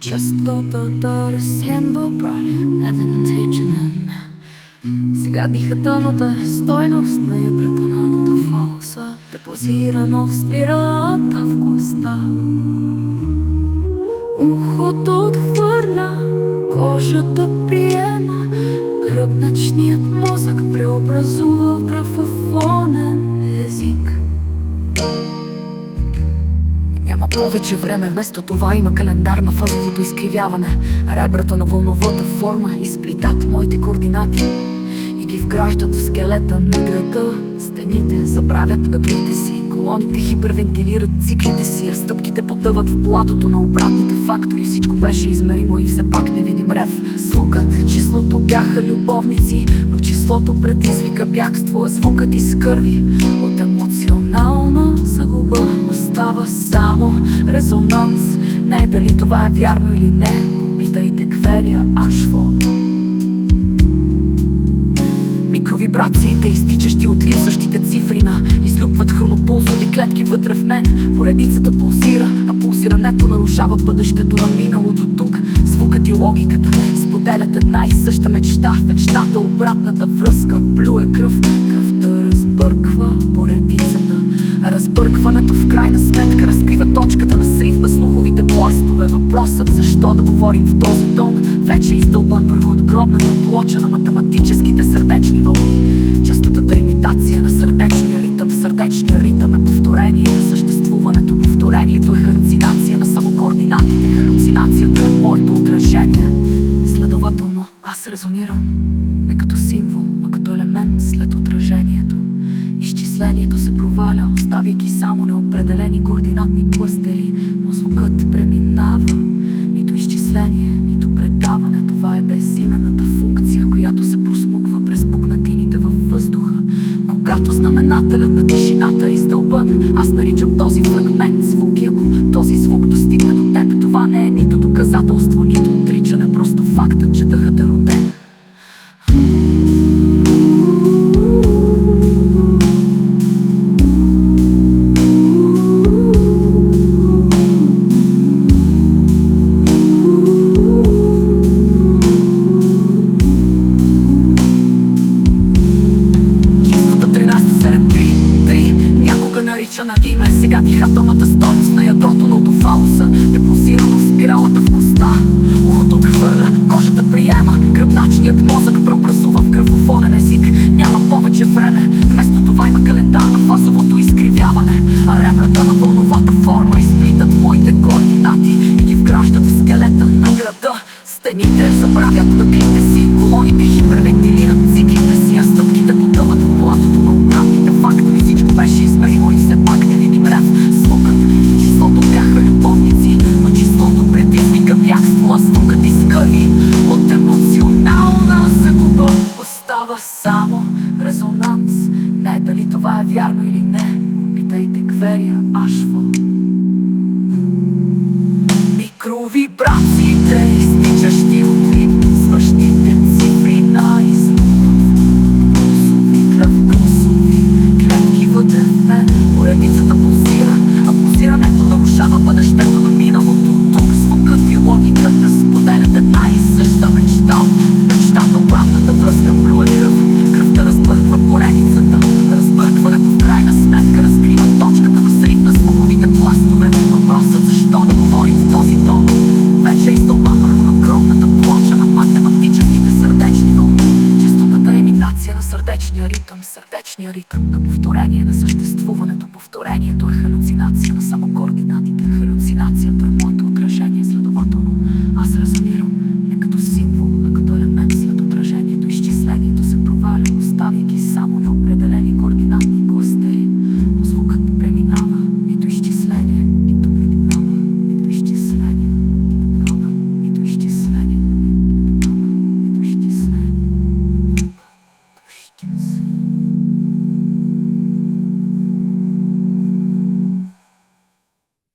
Честотата разсемва праведен теченен. Сега дихателната стойност на препънаната фалса, депозирано в спиралата в коста. Ухото отхвърля, кожата приема, гръбначният мозък преобразува в графофонен език. Няма повече време, вместо това има календар на фазовото изкривяване. Ребрата на вълновата форма изплитат моите координати и ги вграждат в скелета на града. Стените забравят дъбните си, колоните хипервентилират циклите си, стъпките потъват в блатото на обратните фактори. Всичко беше измеримо и все пак не видим рев. Звукът, числото бяха любовници, но числото предизвика бягство, а звукът изкърви от емоционална загуба. Остава само резонанс. Не дали това е вярно или не, питайте Кверия Ашфо. Микровибрациите, изтичащи от липсващите цифрина, излюпват хронопулсови клетки вътре в мен. Поредицата пулсира, а пулсирането нарушава бъдещето на миналото тук. Звукът и логиката споделят една и съща мечта. Мечтата, обратната връзка, плюе кръв. Кръвта разбърква поредицата. Разбъркването в крайна сметка разкрива точката на срив на слуховите пластове. Въпросът защо да говорим в този тон вече издълбан върху отгробната плоча на математическите сърдечни вълни. Честотата имитация на сърдечния ритъм. Сърдечния ритъм е повторение на съществуването. Повторението е халюцинация на самокоординатите. Халюцинацията е моето отражение. Следователно, аз резонирам не като символ, а като елемент след отражението. Изчислението се проваля, оставяйки само неопределени координатни клъстери, но звукът преминава. Нито изчисление, нито предаване. Това е безименната функция, която се просмуква през пукнатините във въздуха. Когато знаменателят на тишината е издълбан, аз наричам този фрагмент звук. И ако този звук достигне до теб, това не е нито доказателство, нито отричане, просто фактът, че дъхът е роден. На име, сега дихателната стойност на ядрото на autoфалуса, депозирано в спиралата в коста. Ухото отхвърля, кожата приема, гръбначният мозък преобразува в графофонен език. Няма повече време, вместо това има календар на фазовото изкривяване. А ребрата на вълновата форма изплитат моите координати и ги вграждат в скелета на града. Стените забравят дъбните си, колоните хипервентилират циклите